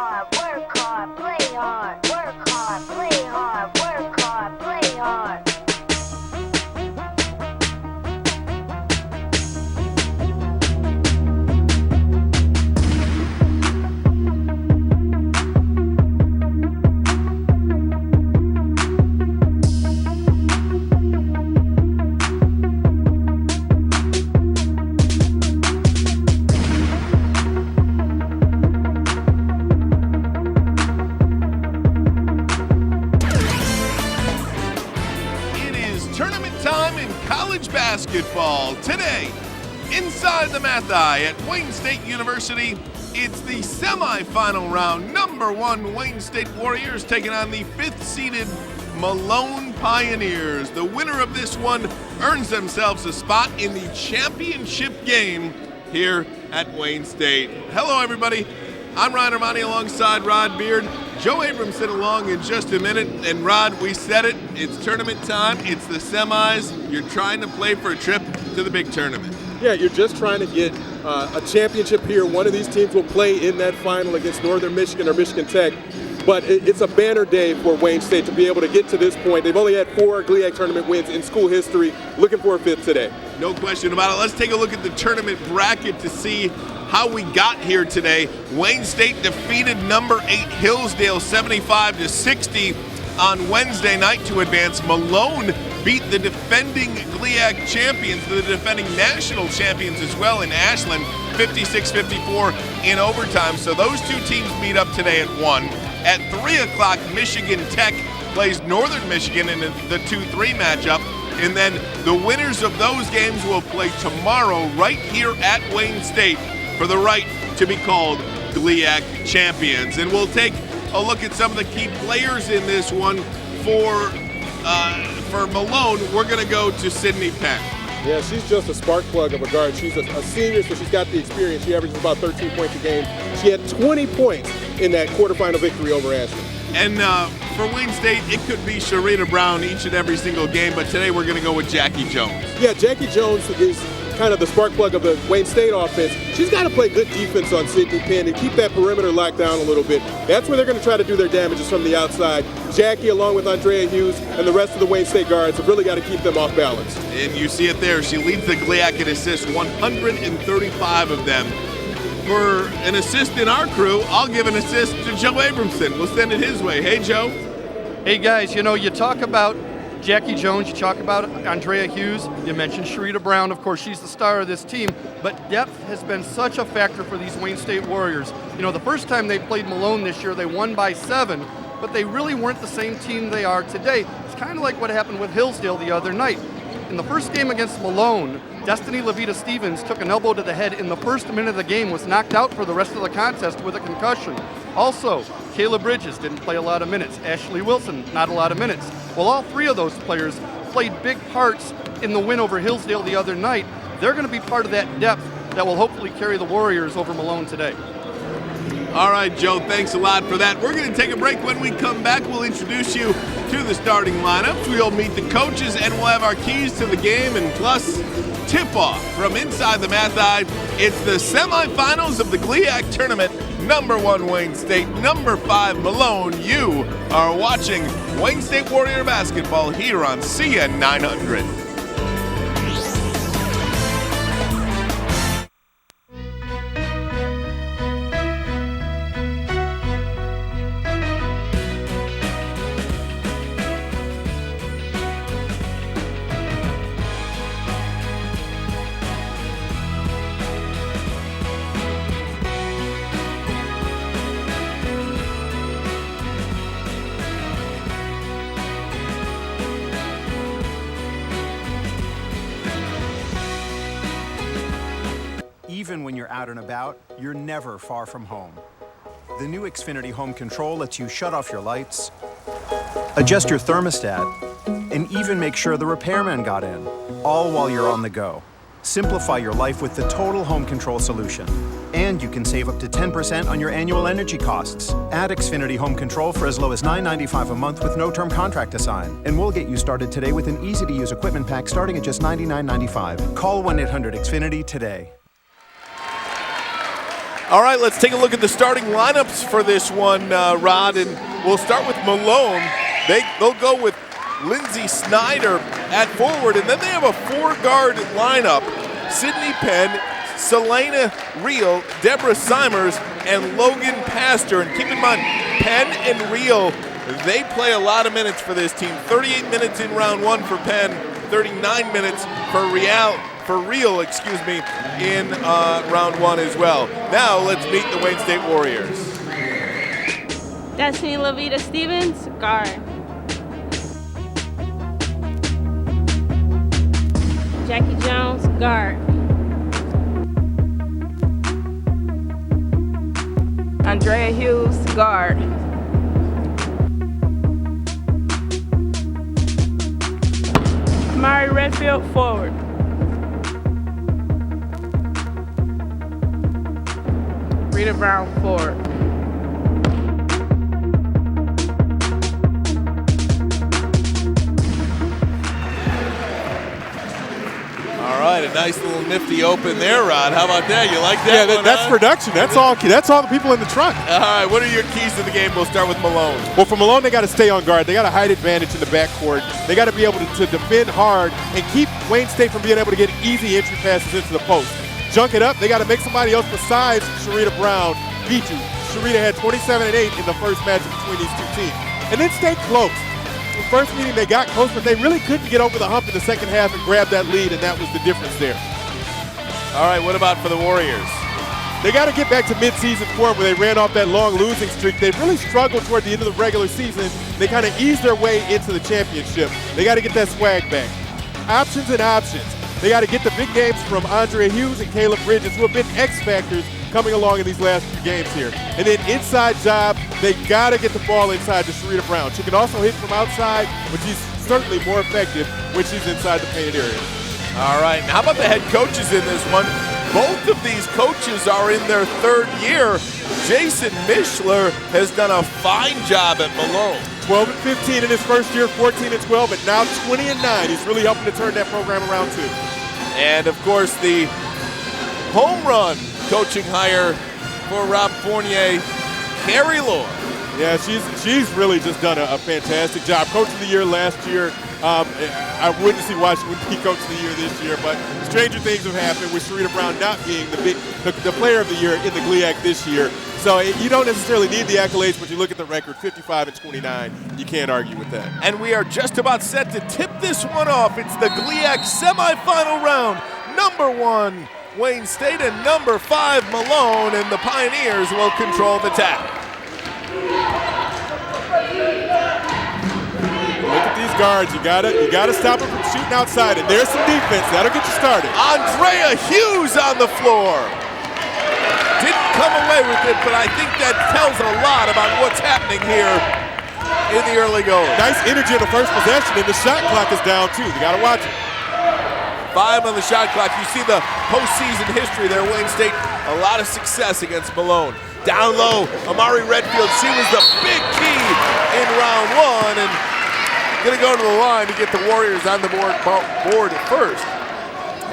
hard, work hard, play hard, work hard, play hard, work hard, play hard. Basketball today, inside the Mathi at Wayne State University. It's the semifinal round. Number 1 Wayne State Warriors taking on the 5th-seeded Malone Pioneers. The winner of this one earns themselves a spot in the championship game here at Wayne State. Hello, everybody. I'm Ryan Armani alongside Rod Beard. Joe Abramson along in just a minute. And Rod, we said it, it's tournament time, it's the semis. You're trying to play for a trip to the big tournament. Yeah, you're just trying to get a championship here. One of these teams will play in that final against Northern Michigan or Michigan Tech. But it's a banner day for Wayne State to be able to get to this point. They've only had 4 GLIAC tournament wins in school history. Looking for a 5th today. No question about it. Let's take a look at the tournament bracket to see how we got here today. Wayne State defeated number 8 Hillsdale 75-60 on Wednesday night to advance. Malone beat the defending GLIAC champions, the defending national champions as well in Ashland, 56-54 in overtime. So those two teams meet up today at 1. At 3 o'clock, Michigan Tech plays Northern Michigan in the 2-3 matchup. And then the winners of those games will play tomorrow right here at Wayne State for the right to be called GLIAC champions. And we'll take a look at some of the key players in this one. For Malone, we're going to go to Sydney Penn. Yeah, she's just a spark plug of a guard. She's a senior, so she's got the experience. She averages about 13 points a game. She had 20 points in that quarterfinal victory over Ashland. And for Wayne State, it could be Sharita Brown each and every single game, but today we're going to go with Jackie Jones. Yeah, Jackie Jones is kind of the spark plug of the Wayne State offense. She's got to play good defense on Sydney Penn and keep that perimeter locked down a little bit. That's where they're going to try to do their damages from the outside. Jackie, along with Andrea Hughes and the rest of the Wayne State guards, have really got to keep them off balance. And you see it there. She leads the GLIAC in assists, 135 of them. For an assist in our crew, I'll give an assist to Joe Abramson. We'll send it his way. Hey, Joe. Hey, guys, you know, you talk about Jackie Jones, you talk about Andrea Hughes, you mentioned Sharita Brown. Of course, she's the star of this team, but depth has been such a factor for these Wayne State Warriors. You know, the first time they played Malone this year, they won by 7, but they really weren't the same team they are today. It's kind of like what happened with Hillsdale the other night. In the first game against Malone, Destiny Levita Stevens took an elbow to the head in the first minute of the game, was knocked out for the rest of the contest with a concussion. Also, Kayla Bridges didn't play a lot of minutes. Ashley Wilson, not a lot of minutes. Well, all 3 of those players played big parts in the win over Hillsdale the other night. They're going to be part of that depth that will hopefully carry the Warriors over Malone today. All right, Joe, thanks a lot for that. We're going to take a break. When we come back, we'll introduce you to the starting lineups. We'll meet the coaches, and we'll have our keys to the game, and plus tip-off from inside the Mathi. It's the semifinals of the GLIAC tournament. Number 1 Wayne State, number 5 Malone. You are watching Wayne State Warrior basketball here on CN 900. Even when you're out and about, you're never far from home. The new Xfinity Home Control lets you shut off your lights, adjust your thermostat, and even make sure the repairman got in, all while you're on the go. Simplify your life with the total home control solution. And you can save up to 10% on your annual energy costs. Add Xfinity Home Control for as low as $9.95 a month with no term contract to sign. And we'll get you started today with an easy-to-use equipment pack starting at just $99.95. Call 1-800-XFINITY today. All right, let's take a look at the starting lineups for this one, Rod, and we'll start with Malone. They'll go with Lindsey Snyder at forward, and then they have a 4-guard lineup. Sydney Penn, Selena Reel, Deborah Simers, and Logan Pastor. And keep in mind, Penn and Reel, they play a lot of minutes for this team. 38 minutes in round 1 for Penn, 39 minutes for Reel, in round 1 as well. Now let's meet the Wayne State Warriors. Destiny Lavita Stevens, guard. Jackie Jones, guard. Andrea Hughes, guard. Amari Redfield, forward. Rita Brown, forward. All right, a nice little nifty open there, Rod. How about that? You like that? Yeah, one, that's huh? production. That's all. That's all the people in the truck. All right, what are your keys to the game? We'll start with Malone. Well, for Malone, they got to stay on guard. They got a height advantage in the backcourt. They got to be able to defend hard and keep Wayne State from being able to get easy entry passes into the post. Junk it up. They got to make somebody else besides Sharita Brown beat you. Sharita had 27 and 8 in the first match between these two teams. And then stay close. In the first meeting, they got close, but they really couldn't get over the hump in the second half and grab that lead, and that was the difference there. All right, what about for the Warriors? They got to get back to mid-season form where they ran off that long losing streak. They really struggled toward the end of the regular season. They kind of eased their way into the championship. They got to get that swag back. Options and options. They got to get the big games from Andrea Hughes and Caleb Bridges, who have been X-factors coming along in these last few games here. And then inside job, they got to get the ball inside to Sharita Brown. She can also hit from outside, but she's certainly more effective when she's inside the painted area. All right, now how about the head coaches in this one? Both of these coaches are in their 3rd year. Jason Mishler has done a fine job at Malone. 12 and 15 in his first year, 14 and 12, and now 20 and 9. He's really helping to turn that program around too. And of course, the home run coaching hire for Rob Fournier, Carrie Lord. Yeah, she's really just done a fantastic job. Coach of the year last year. I wouldn't see why she wouldn't be Coach of the Year this year, but stranger things have happened with Sharita Brown not being the player of the year in the GLIAC this year. So you don't necessarily need the accolades, but you look at the record, 55 and 29. You can't argue with that. And we are just about set to tip this one off. It's the GLIAC Semifinal round. Number 1, Wayne State, and number 5, Malone, and the Pioneers will control the tap. Look at these guards. You gotta stop them from shooting outside, and there's some defense. That'll get you started. Andrea Hughes on the floor. Didn't come away with it, but I think that tells a lot about what's happening here in the early going. Nice energy on the first possession, and the shot clock is down too. You gotta watch it. 5 on the shot clock. You see the postseason history there. Wayne State, a lot of success against Malone. Down low, Amari Redfield. She was the big key in round 1, and going to go to the line to get the Warriors on the board first.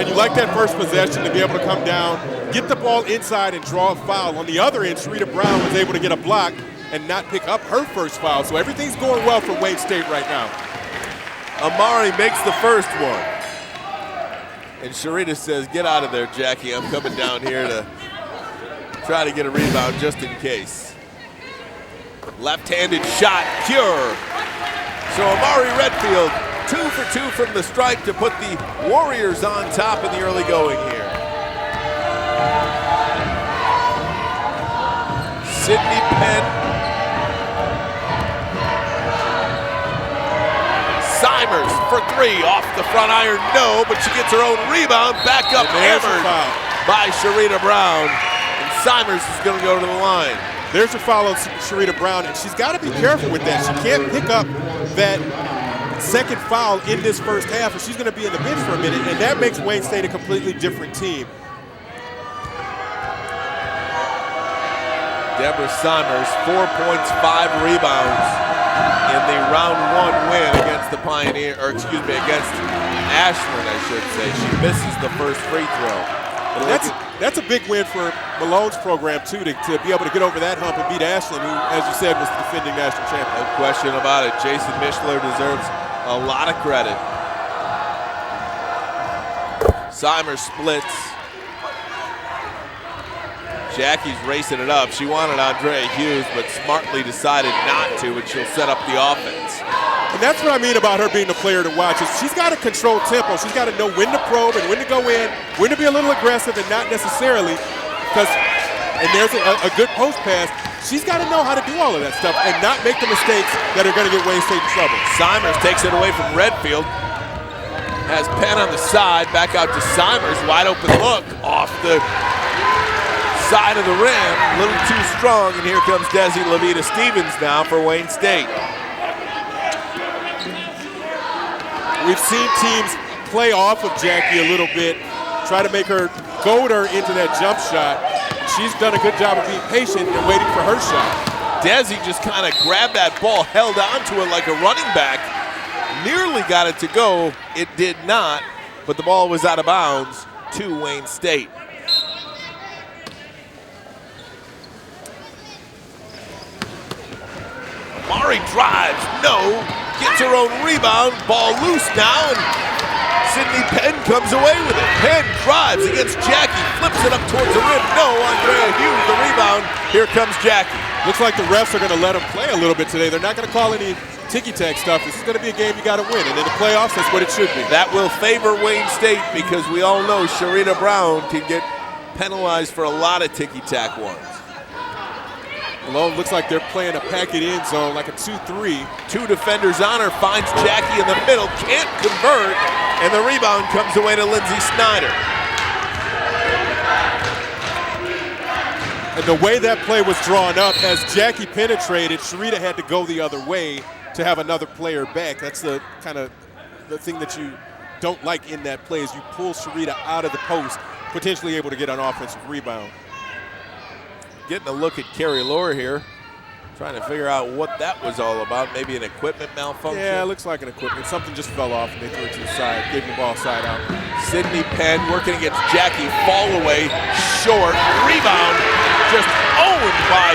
And you like that first possession to be able to come down, get the ball inside, and draw a foul. On the other end, Sharita Brown was able to get a block and not pick up her first foul. So everything's going well for Wayne State right now. Amari makes the first one. And Sharita says, get out of there, Jackie. I'm coming down here to try to get a rebound just in case. Left-handed shot, pure. So Amari Redfield, 2 for 2 from the strike to put the Warriors on top in the early going here. Sydney Penn. Simers for 3, off the front iron, no, but she gets her own rebound, back up, hammered by Sharita Brown. And Simers is going to go to the line. There's your foul on Sharita Brown, and she's got to be careful with that. She can't pick up that second foul in this first half, or she's going to be in the bench for a minute, and that makes Wayne State a completely different team. Deborah Simers, 4 points, 5 rebounds in the round 1 win against the against Ashland, I should say. She misses the first free throw. That's a big win for Malone's program, too, to be able to get over that hump and beat Ashland, who, as you said, was the defending national champion. No question about it. Jason Mishler deserves a lot of credit. Seimer splits. Jackie's racing it up. She wanted Andrea Hughes, but smartly decided not to, and she'll set up the offense. And that's what I mean about her being the player to watch. Is she's got to control tempo. She's got to know when to probe and when to go in, when to be a little aggressive and not necessarily, and there's a good post pass. She's got to know how to do all of that stuff and not make the mistakes that are going to get Wayne State in trouble. Simers takes it away from Redfield. Has Penn on the side, back out to Simers, wide open look off the side of the rim, a little too strong, and here comes Desi Levita Stevens now for Wayne State. We've seen teams play off of Jackie a little bit, try to make her goad her into that jump shot. She's done a good job of being patient and waiting for her shot. Desi just kind of grabbed that ball, held onto it like a running back, nearly got it to go. It did not, but the ball was out of bounds to Wayne State. Amari drives, no, gets her own rebound, ball loose now, and Sydney Penn comes away with it. Penn drives against Jackie, flips it up towards the rim, no, Andrea Hughes, the rebound, here comes Jackie. Looks like the refs are going to let them play a little bit today. They're not going to call any ticky-tack stuff. This is going to be a game you got to win, and in the playoffs, that's what it should be. That will favor Wayne State because we all know Sharita Brown can get penalized for a lot of ticky-tack ones. Malone looks like they're playing a packet end zone, like a 2-3. Two defenders on her, finds Jackie in the middle, can't convert, and the rebound comes away to Lindsey Snyder. And the way that play was drawn up, as Jackie penetrated, Sharita had to go the other way to have another player back. That's the kind of the thing that you don't like in that play, is you pull Sharita out of the post, potentially able to get an offensive rebound. Getting a look at Carrie Lohr here, trying to figure out what that was all about. Maybe an equipment malfunction? Yeah, it looks like an equipment. Something just fell off and they threw it to the side, gave the ball side out. Sydney Penn working against Jackie, fall away, short, rebound, just owned by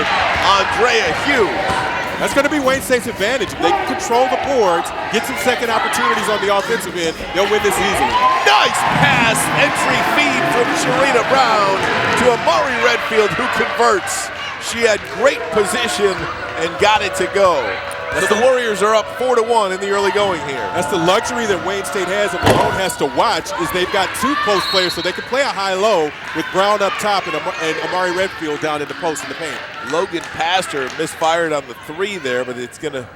Andrea Hughes. That's going to be Wayne State's advantage. If they can control the boards, get some second opportunities on the offensive end, they'll win this easily. Nice pass, entry feed from Sharita Brown to Amari Redfield, who converts. She had great position and got it to go. So the Warriors are up 4-1 in the early going here. That's the luxury that Wayne State has and Malone has to watch, is they've got two post players, so they can play a high-low with Brown up top and Amari Redfield down in the post in the paint. Logan Pastor misfired on the three there, but it's going to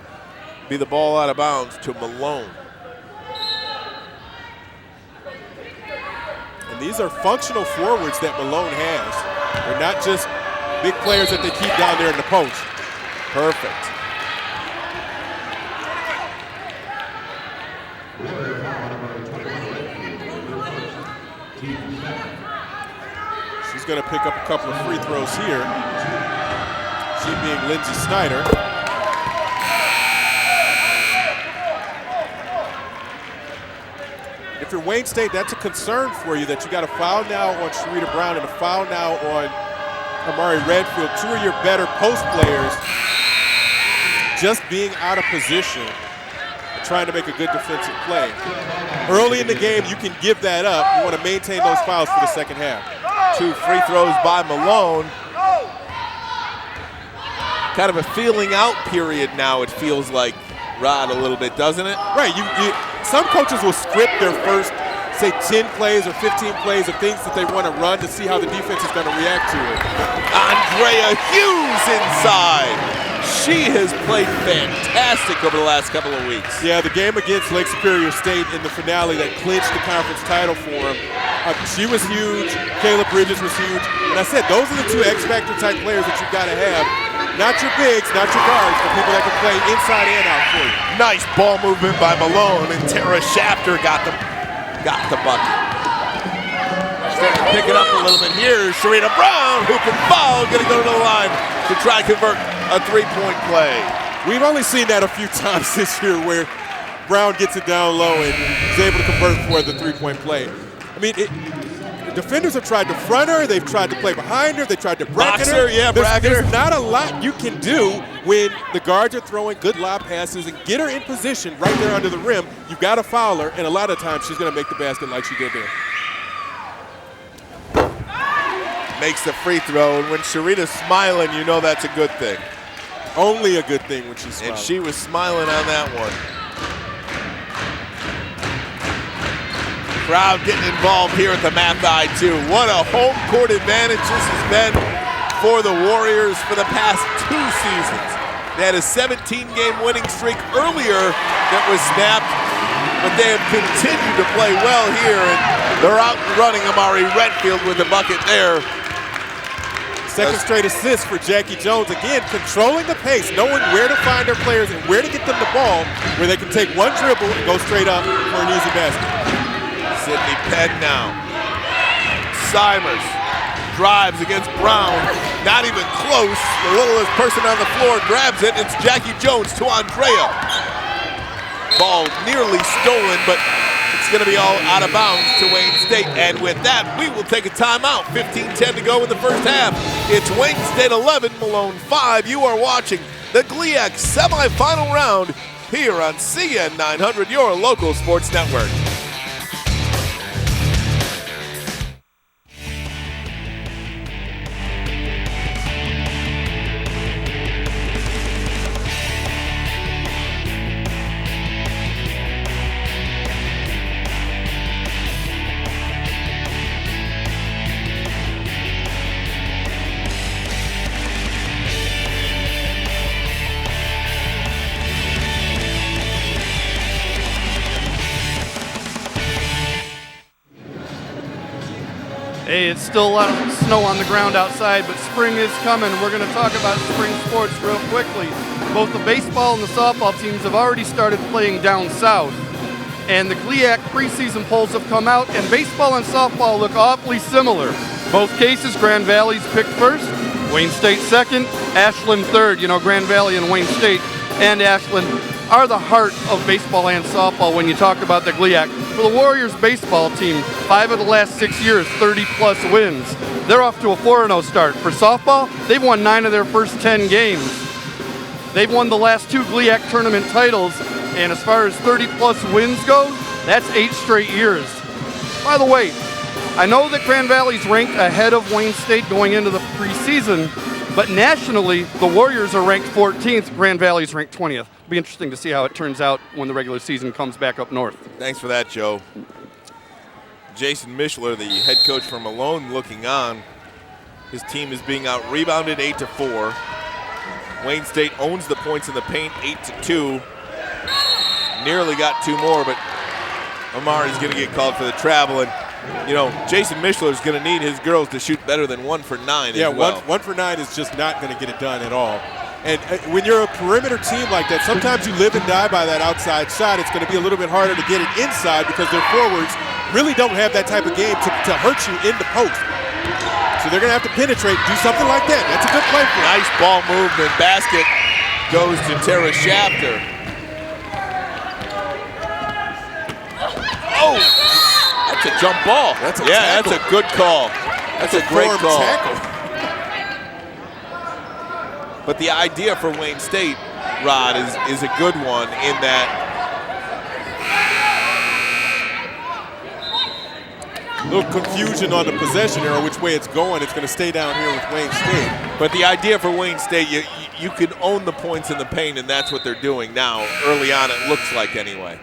be the ball out of bounds to Malone. And these are functional forwards that Malone has. They're not just big players that they keep down there in the post. Perfect. She's going to pick up a couple of free throws here. She being Lindsey Snyder. If you're Wayne State, that's a concern for you, that you got a foul now on Sharita Brown and a foul now on Amari Redfield. Two of your better post players just being out of position, trying to make a good defensive play. Early in the game, you can give that up. You want to maintain those fouls for the second half. Two free throws by Malone. Kind of a feeling out period now, it feels like, Rod, a little bit, doesn't it? Right. Some coaches will script their first, say, 10 plays or 15 plays of things that they want to run to see how the defense is going to react to it. Andrea Hughes inside. She has played fantastic over the last couple of weeks. Yeah, the game against Lake Superior State in the finale that clinched the conference title for them, she was huge. Kayla Bridges was huge. And I said, those are the two X-Factor type players that you've got to have. Not your bigs, not your guards, but people that can play inside and out for you. Nice ball movement by Malone, and Tara Shafter got the bucket. Starting to pick it up a little bit here. Sharita Brown, who can foul, going to go to the line to try and convert a three-point play. We've only seen that a few times this year where Brown gets it down low and is able to convert for the three-point play. I mean, defenders have tried to front her, they've tried to play behind her, they tried to bracket Boxer, her. yeah, bracket There's her. not a lot you can do when the guards are throwing good lob passes and get her in position right there under the rim. You've got to foul her, and a lot of times she's going to make the basket like she did there. Makes the free throw, and when Sharita's smiling, you know that's a good thing. Only a good thing when she's smiling. And she was smiling on that one. Crowd getting involved here at the Math Eye too. What a home court advantage this has been for the Warriors for the past 2 seasons. They had a 17-game winning streak earlier that was snapped, but they have continued to play well here, and they're out and running Amari Redfield with a bucket there. Second straight assist for Jackie Jones. Again, controlling the pace, knowing where to find her players and where to get them the ball, where they can take one dribble and go straight up for an easy basket. Sydney Penn now. Simers drives against Brown. Not even close. The littlest person on the floor grabs it. It's Jackie Jones to Andrea. Ball nearly stolen, but it's going to be all out of bounds to Wayne State. And with that, we will take a timeout. 15-10 to go in the first half. It's Wayne State 11, Malone 5. You are watching the GLIAC Semifinal round here on CN 900, your local sports network. Hey, it's still a lot of snow on the ground outside, but spring is coming. We're going to talk about spring sports real quickly. Both the baseball and the softball teams have already started playing down south. And the GLIAC preseason polls have come out, and baseball and softball look awfully similar. Both cases, Grand Valley's picked first, Wayne State second, Ashland third. You know, Grand Valley and Wayne State and Ashland are the heart of baseball and softball when you talk about the GLIAC. For the Warriors baseball team, 5 of the last 6 years, 30-plus wins. They're off to a 4-0 start. For softball, they've won 9 of their first 10 games. They've won the last 2 GLIAC tournament titles, and as far as 30-plus wins go, that's 8 straight years. By the way, I know that Grand Valley's ranked ahead of Wayne State going into the preseason, but nationally, the Warriors are ranked 14th, Grand Valley's ranked 20th. It'll be interesting to see how it turns out when the regular season comes back up north. Thanks for that, Joe. Jason Mishler, the head coach for Malone, looking on. His team is being out-rebounded 8-4. Wayne State owns the points in the paint 8-2. Nearly got 2 more, but Amari's going to get called for the travel. And you know, Jason Mishler is going to need his girls to shoot better than 1 for 9 yeah, as well. 1 for 9 is just not going to get it done at all. And when you're a perimeter team like that, sometimes you live and die by that outside shot. It's going to be a little bit harder to get it inside because their forwards really don't have that type of game to hurt you in the post. So they're going to have to penetrate, do something like that. That's a good play for them. Nice ball movement. Basket goes to Tara Shafter. Oh! That's a jump ball. That's a yeah, tackle. that's a good call. That's a great call. Tackle. But the idea for Wayne State, Rod, is a good one in that a little confusion on the possession or which way it's going. It's going to stay down here with Wayne State. But the idea for Wayne State, you can own the points in the paint, and that's what they're doing now. Early on, it looks like anyway.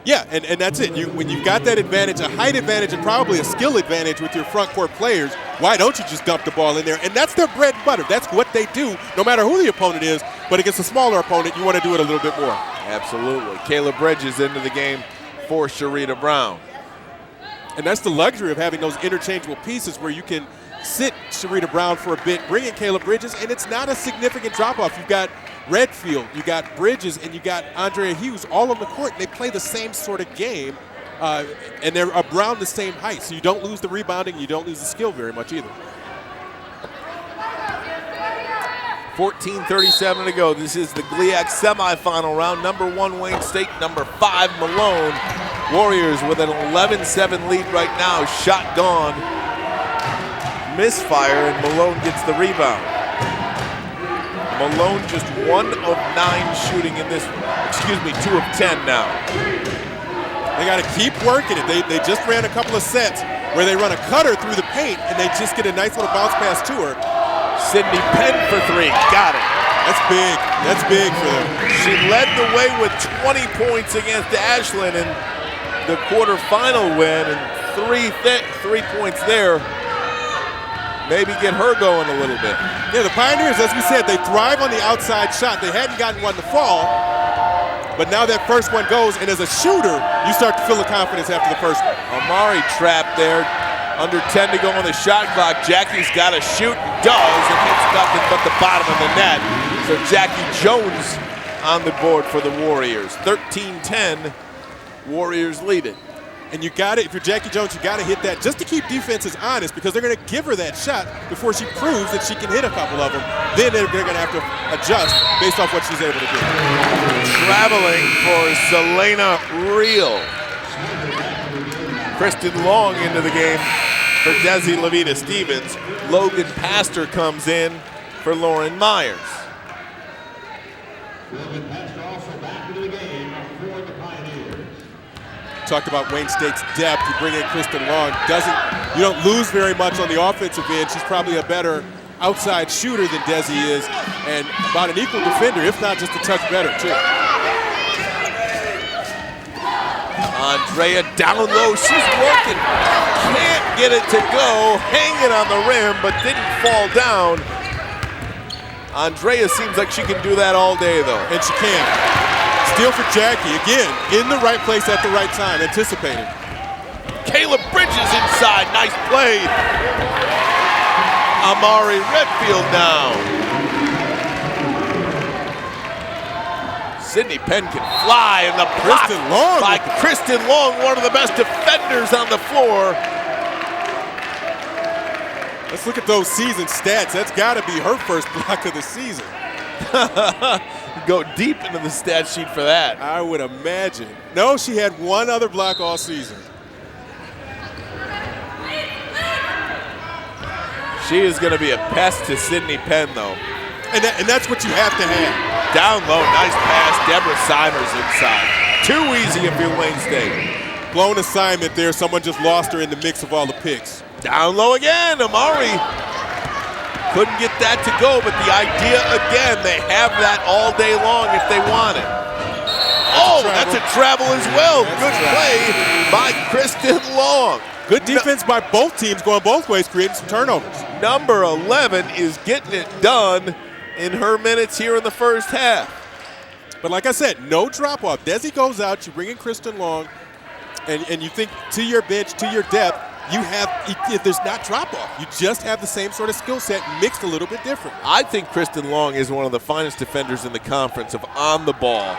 Yeah, and that's it. When you've got that advantage, a height advantage and probably a skill advantage with your front court players, why don't you just dump the ball in there? And that's their bread and butter. That's what they do, no matter who the opponent is. But against a smaller opponent, you want to do it a little bit more. Absolutely. Kayla Bridges into the game for Sharita Brown. And that's the luxury of having those interchangeable pieces where you can sit Sharita Brown for a bit, bring in Kayla Bridges, and it's not a significant drop-off. You've got Redfield, you got Bridges, and you got Andrea Hughes all on the court. They play the same sort of game, and they're around the same height. So you don't lose the rebounding, you don't lose the skill very much either. 14:37 to go. This is the GLIAC semifinal round. Number 1 Wayne State, number 5 Malone. Warriors with an 11-7 lead right now. Shot gone misfire, and Malone gets the rebound. Malone just 1 of 9 shooting in this, 2 of 10 now. They got to keep working it. They just ran a couple of sets where they run a cutter through the paint and they just get a nice little bounce pass to her. Sydney Penn for 3, got it. That's big. That's big for them. She led the way with 20 points against Ashland in the quarterfinal win, and 3 points there. Maybe get her going a little bit. Yeah, the Pioneers, as we said, they thrive on the outside shot. They hadn't gotten one to fall, but now that first one goes, and as a shooter, you start to feel the confidence after the first one. Amari trapped there. Under 10 to go on the shot clock. Jackie's got to shoot, and does, and hits nothing but the bottom of the net. So Jackie Jones on the board for the Warriors. 13-10, Warriors lead it. And you got it, if you're Jackie Jones, you got to hit that just to keep defenses honest, because they're going to give her that shot before she proves that she can hit a couple of them. Then they're going to have to adjust based off what she's able to do. Traveling for Selena Reel. Kristen Long into the game for Desi Levita Stevens. Logan Pastor comes in for Lauren Myers. Talked about Wayne State's depth. You bring in Kristen Long. You don't lose very much on the offensive end. She's probably a better outside shooter than Desi is, and about an equal defender, if not just a touch better, too. Andrea down low, she's working. Can't get it to go, hanging on the rim, but didn't fall down. Andrea seems like she can do that all day, though. And she can. Steal for Jackie, again, in the right place at the right time, anticipating. Caleb Bridges inside, nice play. Amari Redfield now. Sydney Penn can fly, and the block by Kristen Long, one of the best defenders on the floor. Let's look at those season stats. That's got to be her first block of the season. Go deep into the stat sheet for that. I would imagine. No, she had one other block all season. She is going to be a pest to Sydney Penn, though. And that's what you have to have. Down low, nice pass. Deborah Simers inside. Too easy if you're Wayne State. Blown assignment there. Someone just lost her in the mix of all the picks. Down low again. Amari couldn't get that to go, but the idea again, they have that all day long if they want it. That's a travel as well. Good play by Kristen Long. Good defense by both teams, going both ways, creating some turnovers. Number 11 is getting it done in her minutes here in the first half. But like I said, no drop-off. Desi goes out, you bring in Kristen Long, and you think to your bench, to your depth, you have, if there's not drop-off, you just have the same sort of skill set mixed a little bit different. I think Kristen Long is one of the finest defenders in the conference of on the ball.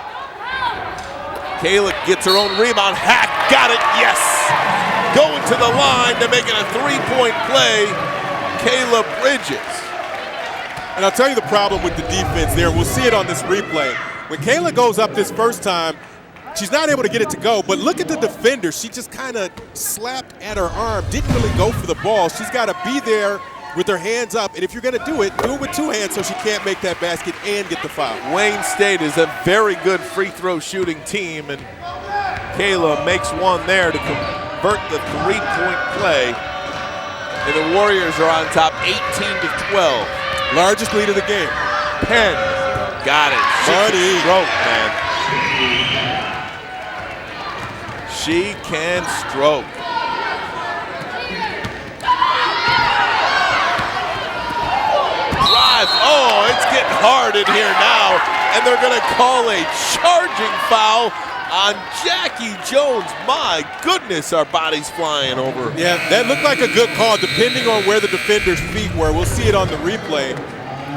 Kayla gets her own rebound. Hack, got it, yes! Going to the line to make it a three-point play, Kayla Bridges. And I'll tell you the problem with the defense there. We'll see it on this replay. When Kayla goes up this first time, she's not able to get it to go, but look at the defender. She just kind of slapped at her arm, didn't really go for the ball. She's got to be there with her hands up, and if you're going to do it with two hands so she can't make that basket and get the foul. Wayne State is a very good free throw shooting team, and Kayla makes one there to convert the three-point play. And the Warriors are on top 18-12. Largest lead of the game. Penn got it. Buddy. Stroke, man. She can stroke. Drive. Oh, it's getting hard in here now. And they're going to call a charging foul on Jackie Jones. My goodness, our bodies flying over. Yeah, that looked like a good call depending on where the defender's feet were. We'll see it on the replay.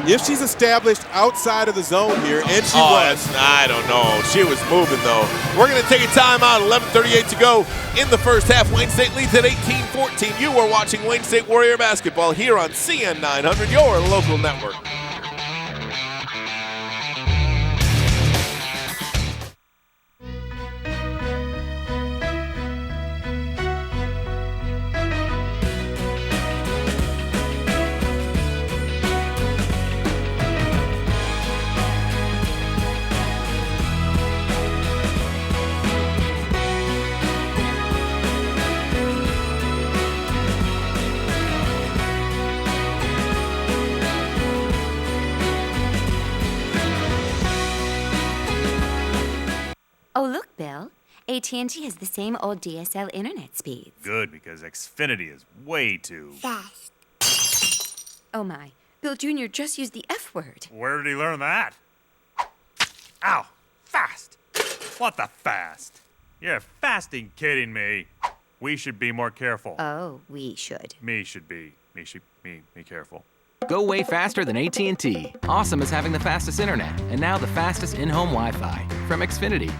If she's established outside of the zone here, and she was. I don't know. She was moving, though. We're going to take a timeout. 11:38 to go in the first half. Wayne State leads at 18-14. You are watching Wayne State Warrior basketball here on CN 900, your local network. AT&T has the same old DSL internet speeds. Good, because Xfinity is way too... Fast. Oh my, Bill Jr. just used the F word. Where did he learn that? Ow! Fast! What the fast? You're fasting kidding me. We should be more careful. Oh, we should. Me careful. Go way faster than AT&T. Awesome is having the fastest internet, and now the fastest in-home Wi-Fi from Xfinity.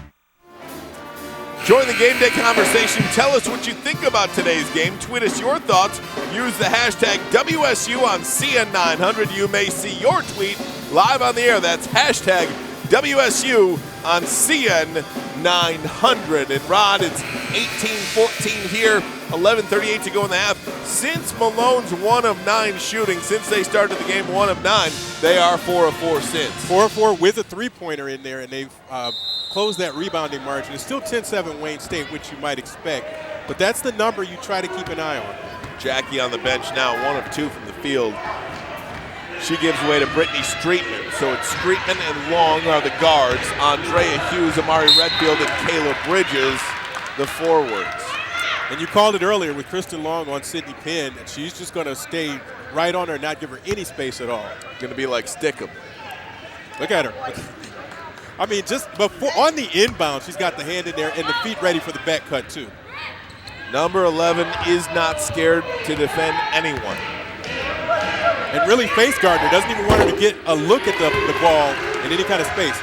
Join the game day conversation. Tell us what you think about today's game. Tweet us your thoughts. Use the hashtag WSU on CN900. You may see your tweet live on the air. That's hashtag WSU on CN900. And Rod, it's 18-14 here. 11:38 to go in the half. Since Malone's 1 of 9 shooting, since they started the game 1 of 9, they are 4 of 4 since. 4 of 4 with a three-pointer in there, and they've closed that rebounding margin. It's still 10-7 Wayne State, which you might expect, but that's the number you try to keep an eye on. Jackie on the bench now, 1 of 2 from the field. She gives way to Brittany Streetman. So it's Streetman and Long are the guards. Andrea Hughes, Amari Redfield, and Kayla Bridges, the forwards. And you called it earlier with Kristen Long on Sydney Penn, and she's just going to stay right on her and not give her any space at all. Going to be like Stickum. Look at her. I mean, just before on the inbound, she's got the hand in there and the feet ready for the back cut, too. Number 11 is not scared to defend anyone. And really face guard her. Doesn't even want her to get a look at the ball in any kind of space.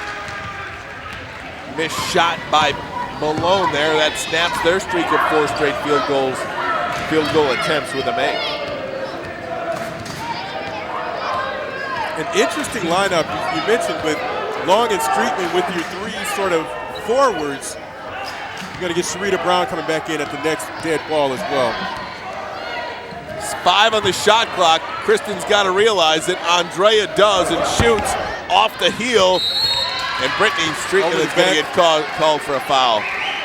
Missed shot by Malone there. That snaps their streak of 4 straight field goal attempts with a make. An interesting lineup you mentioned with Long and Streetman with your 3 sort of forwards. You're going to get Sharita Brown coming back in at the next dead ball as well. It's 5 on the shot clock. Kristen's got to realize that Andrea does and shoots off the heel. And Brittany Streetman is going to get called for a foul.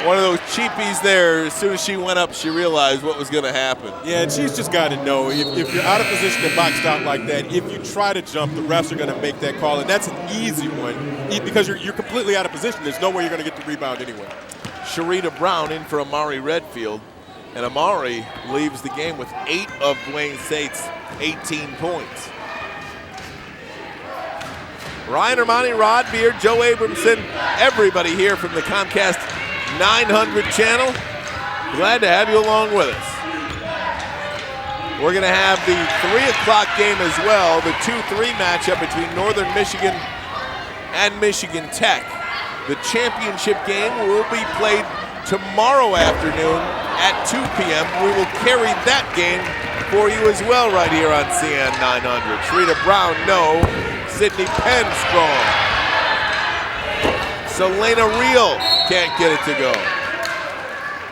One of those cheapies there. As soon as she went up, she realized what was going to happen. Yeah, and she's just got to know, if you're out of position and boxed out like that, if you try to jump, the refs are going to make that call. And that's an easy one because you're completely out of position. There's no way you're going to get the rebound anyway. Sharita Brown in for Amari Redfield. And Amari leaves the game with 8 of Wayne State's 18 points. Ryan Armani, Rod Beard, Joe Abramson, everybody here from the Comcast 900 channel. Glad to have you along with us. We're going to have the 3 o'clock game as well, the 2-3 matchup between Northern Michigan and Michigan Tech. The championship game will be played tomorrow afternoon at 2 p.m. We will carry that game for you as well right here on CN 900. Sharita Brown, no. Sydney Penn, strong. Selena Reel can't get it to go.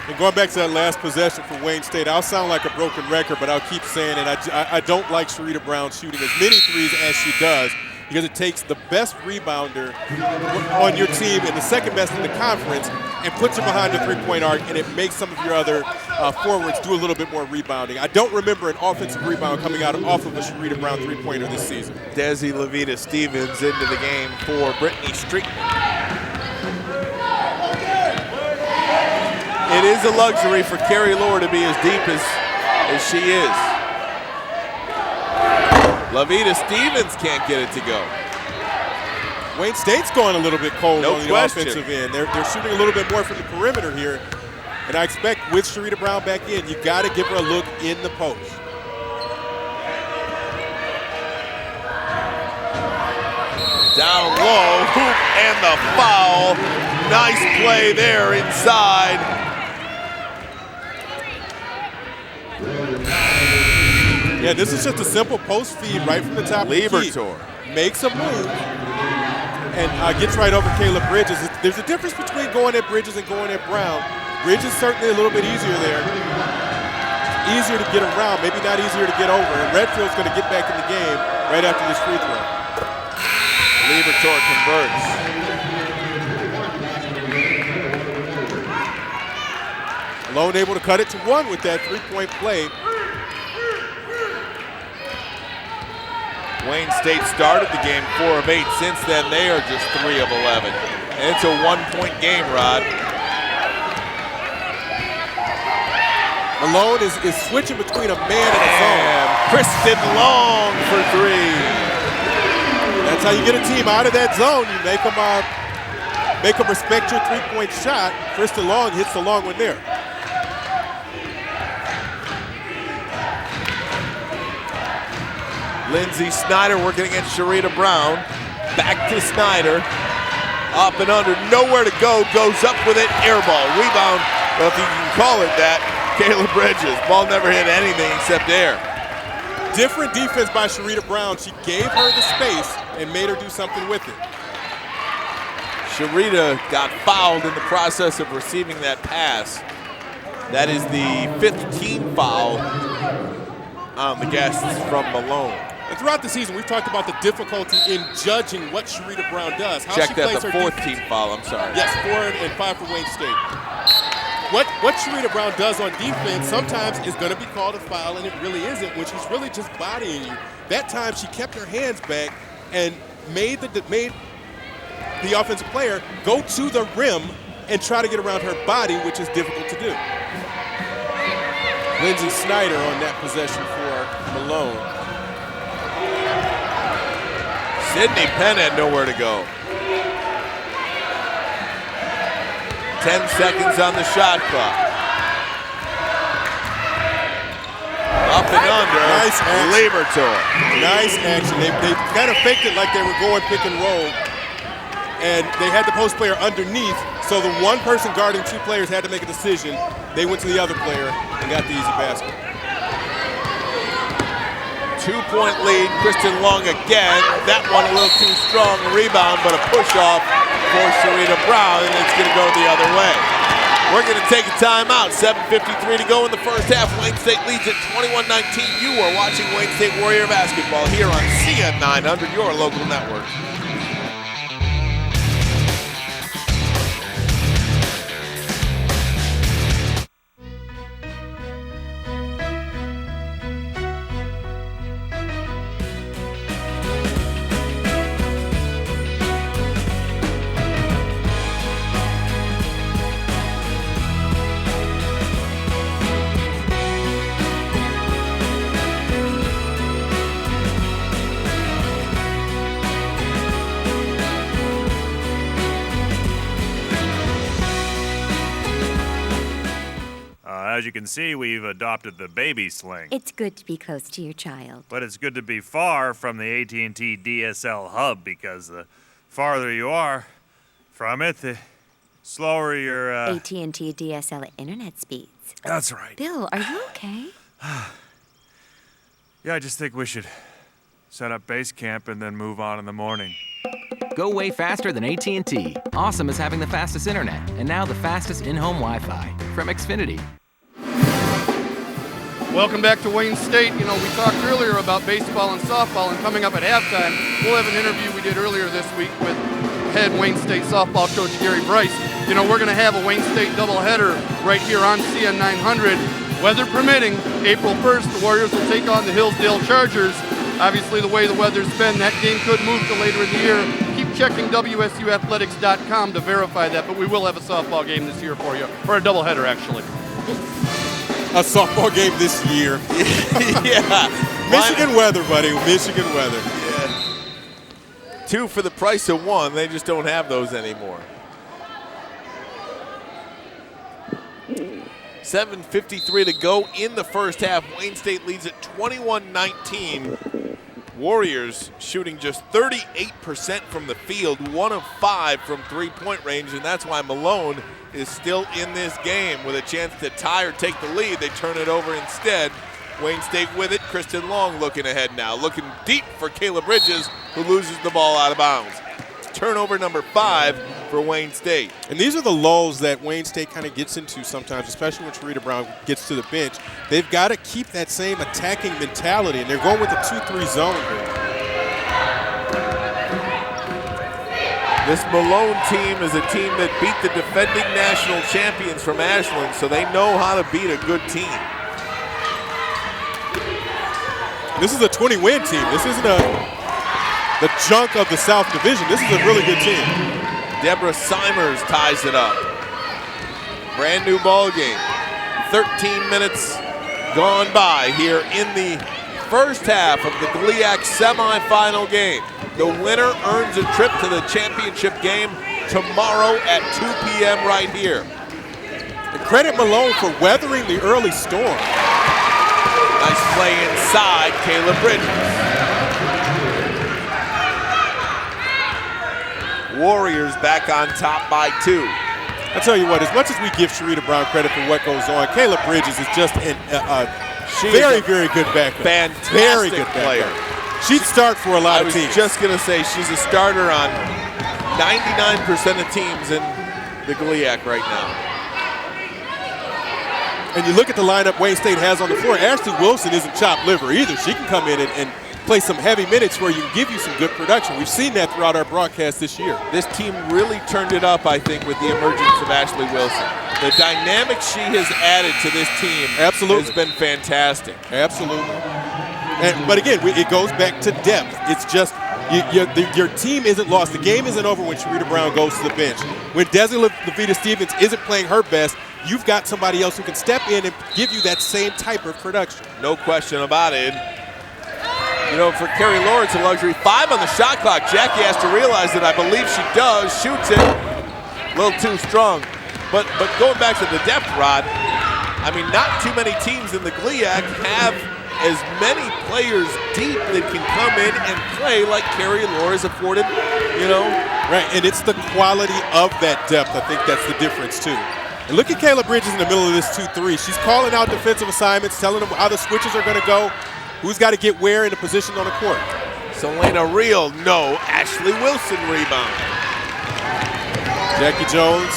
And going back to that last possession for Wayne State, I'll sound like a broken record, but I'll keep saying it. I don't like Sharita Brown shooting as many threes as she does, because it takes the best rebounder on your team and the second best in the conference and puts you behind the three-point arc, and it makes some of your other forwards do a little bit more rebounding. I don't remember an offensive rebound coming out off of a Sharita Brown three-pointer this season. Desi Levita Stevens into the game for Brittany Streetman. It is a luxury for Carrie Lohr to be as deep as she is. Levita Stevens can't get it to go. Wayne State's going a little bit cold on the question. offensive end. They're shooting a little bit more from the perimeter here. And I expect with Sharita Brown back in, you got to give her a look in the post. Down low, hoop and the foul. Nice play there inside. Yeah, this is just a simple post feed right from the top of the key. Makes a move and gets right over Kayla Bridges. There's a difference between going at Bridges and going at Brown. Bridges certainly a little bit easier there. Easier to get around, maybe not easier to get over. And Redfield's going to get back in the game right after this free throw. Liebertor converts. Malone able to cut it to 1 with that three-point play. Wayne State started the game 4 of 8. Since then, they are just 3 of 11. And it's a 1-point game, Rod. Malone is switching between a man and a zone. Kristen Long for three. That's how you get a team out of that zone. You make them respect your three-point shot. Kristen Long hits the long one there. Lindsay Snyder working against Sharita Brown. Back to Snyder. Up and under, nowhere to go. Goes up with it, air ball. Rebound, well, if you can call it that, Kayla Bridges. Ball never hit anything except air. Different defense by Sharita Brown. She gave her the space and made her do something with it. Sharita got fouled in the process of receiving that pass. That is the 5th team foul on the guests from Malone. And throughout the season, we've talked about the difficulty in judging what Sharita Brown does. How Check she that, plays the her 4th defense. team foul, I'm sorry. Yes, 4 and 5 for Wayne State. What Sharita Brown does on defense sometimes is going to be called a foul, and it really isn't, when she's really just bodying you. That time, she kept her hands back and made the offensive player go to the rim and try to get around her body, which is difficult to do. Lindsay Snyder on that possession for Malone. Sydney Penn had nowhere to go. 10 seconds on the shot clock. Up and under. Nice action. Liebertor. Nice action. They kind of faked it like they were going pick and roll. And they had the post player underneath, so the one person guarding 2 players had to make a decision. They went to the other player and got the easy basket. 2-point lead, Kristen Long again. That one a little too strong, rebound, but a push-off for Sharita Brown, and it's gonna go the other way. We're gonna take a timeout, 7:53 to go in the first half. Wayne State leads at 21-19. You are watching Wayne State Warrior basketball here on CN 900, your local network. As you can see, we've adopted the baby sling. It's good to be close to your child. But it's good to be far from the AT&T DSL hub, because the farther you are from it, the slower your... AT&T DSL internet speeds. That's right. Bill, are you okay? Yeah, I just think we should set up base camp and then move on in the morning. Go way faster than AT&T. Awesome is having the fastest internet, and now the fastest in-home Wi-Fi from Xfinity. Welcome back to Wayne State. You know, we talked earlier about baseball and softball, and coming up at halftime, we'll have an interview we did earlier this week with head Wayne State softball coach Gary Bryce. You know, we're going to have a Wayne State doubleheader right here on CN 900. Weather permitting, April 1st, the Warriors will take on the Hillsdale Chargers. Obviously, the way the weather's been, that game could move to later in the year. Keep checking WSUathletics.com to verify that, but we will have a softball game this year for you, or a doubleheader, actually. A softball game this year. Yeah. Michigan weather, buddy. Michigan weather. Yeah. 2 for the price of 1. They just don't have those anymore. 7:53 to go in the first half. Wayne State leads at 21-19. Warriors shooting just 38% from the field, 1 of 5 from three-point range, and that's why Malone is still in this game with a chance to tie or take the lead. They turn it over instead. Wayne State with it. Kristen Long looking ahead now, looking deep for Kayla Bridges, who loses the ball out of bounds. Turnover number 5 for Wayne State. And these are the lulls that Wayne State kind of gets into sometimes, especially when Sharita Brown gets to the bench. They've got to keep that same attacking mentality, and they're going with a 2-3 zone here. This Malone team is a team that beat the defending national champions from Ashland, so they know how to beat a good team. This is a 20-win team. This isn't the junk of the South Division. This is a really good team. Deborah Simers ties it up. Brand new ball game. 13 minutes gone by here in the first half of the GLIAC semifinal game. The winner earns a trip to the championship game tomorrow at 2 p.m. right here. And credit Malone for weathering the early storm. Nice play inside, Caleb Bridges. Warriors back on top by 2. I tell you what, as much as we give Sharita Brown credit for what goes on, Caleb Bridges is just a very, very good backup. Fantastic very good player. Backup. She'd start for a lot of teams. I was just going to say, she's a starter on 99% of teams in the GLIAC right now. And you look at the lineup Wayne State has on the floor, Ashley Wilson isn't chopped liver either. She can come in and play some heavy minutes where you can give you some good production. We've seen that throughout our broadcast this year. This team really turned it up, I think, with the emergence of Ashley Wilson. The dynamic she has added to this team has been fantastic. Absolutely. But again, it goes back to depth. It's just your team isn't lost. The game isn't over when Sharita Brown goes to the bench. When Desi Lavita Stevens isn't playing her best, you've got somebody else who can step in and give you that same type of production. No question about it. You know, for Carrie Lawrence, a luxury. 5 on the shot clock. Jackie has to realize that. I believe she does. Shoots it. A little too strong. But going back to the depth, Rod, I mean, not too many teams in the GLIAC have as many players deep that can come in and play like Carrie Lawrence afforded, you know. Right, and it's the quality of that depth. I think that's the difference, too. And look at Kayla Bridges in the middle of this 2-3. She's calling out defensive assignments, telling them how the switches are going to go, who's got to get where in a position on the court. Selena Reel, no. Ashley Wilson rebound. Jackie Jones.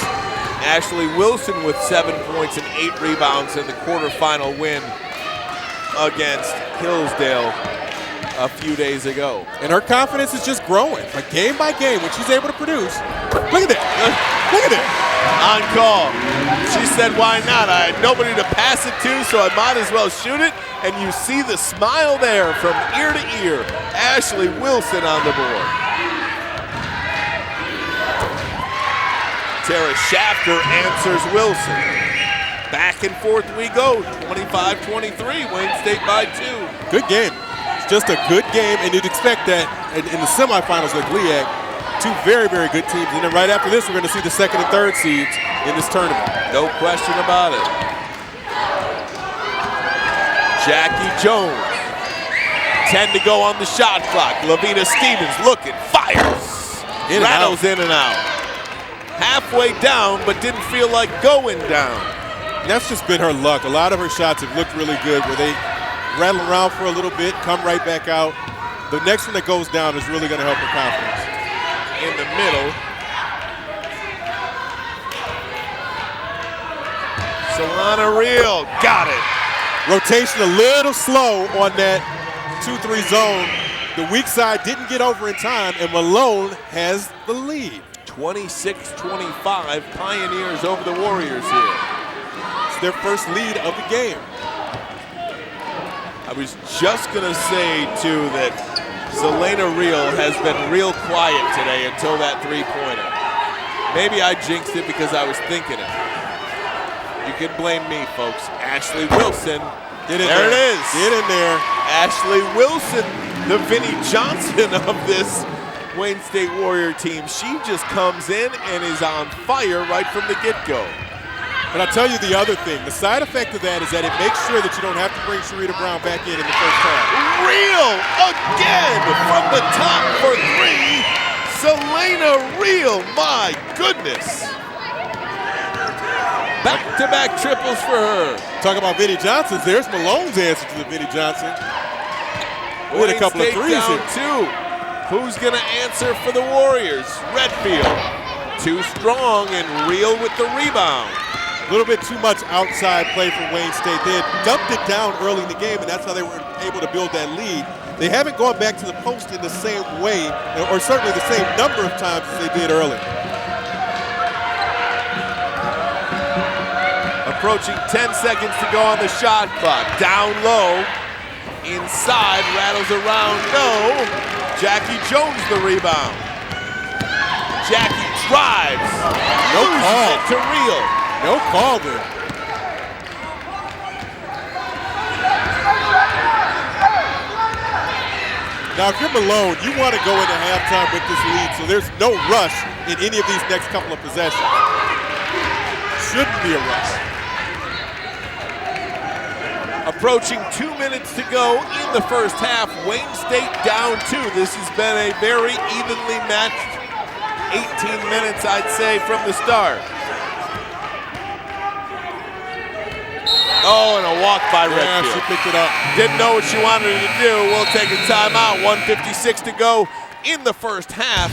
Ashley Wilson with 7 points and 8 rebounds in the quarterfinal win against Hillsdale a few days ago. And her confidence is just growing, like game by game, when she's able to produce. Look at that. Look at that. On call. She said, why not? I had nobody to pass it to, so I might as well shoot it. And you see the smile there from ear to ear. Ashley Wilson on the board. Tara Shafter answers Wilson. Back and forth we go, 25-23, Wayne State by 2. Good game. It's just a good game, and you'd expect that in the semifinals of the GLIAC. 2 very, very good teams. And then right after this, we're going to see the 2nd and 3rd seeds in this tournament. No question about it. Jackie Jones. 10 to go on the shot clock. Lavita Stevens looking, fires. Rattles in and out. Halfway down, but didn't feel like going down. That's just been her luck. A lot of her shots have looked really good where they rattle around for a little bit, come right back out. The next one that goes down is really going to help her confidence. In the middle. Solana Reel, got it. Rotation a little slow on that 2-3 zone. The weak side didn't get over in time, and Malone has the lead. 26-25, Pioneers over the Warriors here. It's their first lead of the game. I was just going to say, too, that Selena Reel has been real quiet today until that three-pointer. Maybe I jinxed it because I was thinking it. You can blame me, folks. Ashley Wilson. Get in there. there. It is. Get in there. Ashley Wilson, the Vinnie Johnson of this Wayne State Warrior team. She just comes in and is on fire right from the get-go. But I'll tell you the other thing. The side effect of that is that it makes sure that you don't have to bring Sharita Brown back in the first half. Reel again from the top for 3. Selena Reel, my goodness. Back-to-back triples for her. Talk about Vinnie Johnson's. There's Malone's answer to the Vinnie Johnson. We had a couple of threes down here. 2. Who's going to answer for the Warriors? Redfield. Too strong and Reel with the rebound. A little bit too much outside play from Wayne State. They had dumped it down early in the game, and that's how they were able to build that lead. They haven't gone back to the post in the same way, or certainly the same number of times as they did earlier. Approaching 10 seconds to go on the shot clock. Down low. Inside, rattles around, no. Jackie Jones the rebound. Jackie drives. No call. It to Reel. No call there. Now, if you're Malone, you want to go into halftime with this lead, so there's no rush in any of these next couple of possessions. Shouldn't be a rush. Approaching 2 minutes to go in the first half. Wayne State down 2. This has been a very evenly matched 18 minutes, I'd say, from the start. Oh, and a walk by Redfield. Yeah, she picked it up. Didn't know what she wanted to do. We'll take a timeout. 1:56 to go in the first half.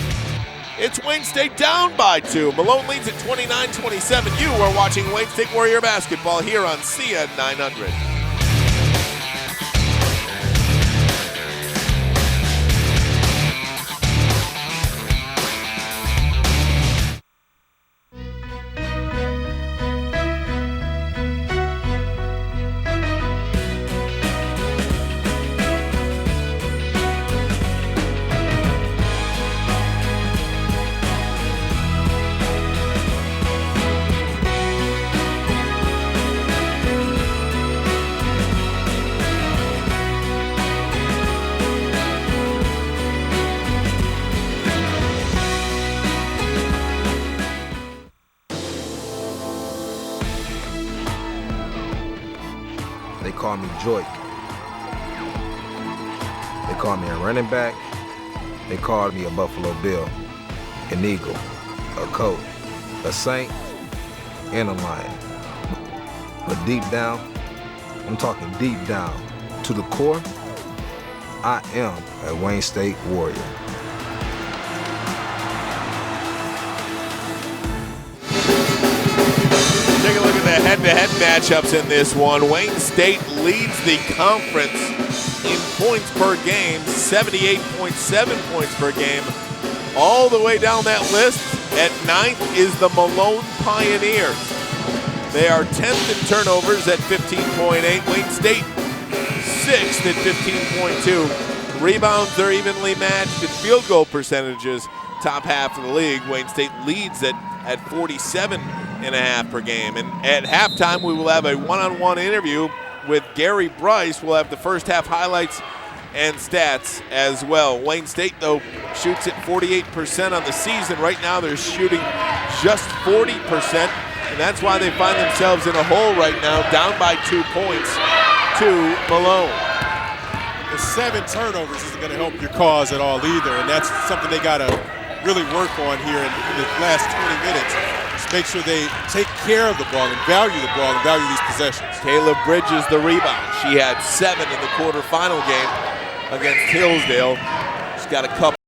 It's Wayne State down by 2. Malone leads at 29-27. You are watching Wayne State Warrior basketball here on CN 900. They call me Joik. They call me a running back. They called me a Buffalo Bill, an Eagle, a Colt, a Saint, and a Lion. But deep down, I'm talking deep down, to the core, I am a Wayne State Warrior. Take a look at the head-to-head matchups in this one. Wayne State leads the conference in points per game, 78.7 points per game. All the way down that list, at 9th is the Malone Pioneers. They are 10th in turnovers at 15.8. Wayne State 6th at 15.2. Rebounds are evenly matched in field goal percentages, top half of the league. Wayne State leads at 47.5 per game. And at halftime, we will have a one-on-one interview with Gary Bryce. We'll have the first half highlights and stats as well. Wayne State, though, shoots at 48% on the season. Right now, they're shooting just 40%, and that's why they find themselves in a hole right now, down by 2 points to Malone. The 7 turnovers isn't going to help your cause at all either, and that's something they got to really work on here in the last 20 minutes. Just make sure they take care of the ball and value these possessions. Caleb Bridges the rebound. She had 7 in the quarterfinal game against Hillsdale. She's got a couple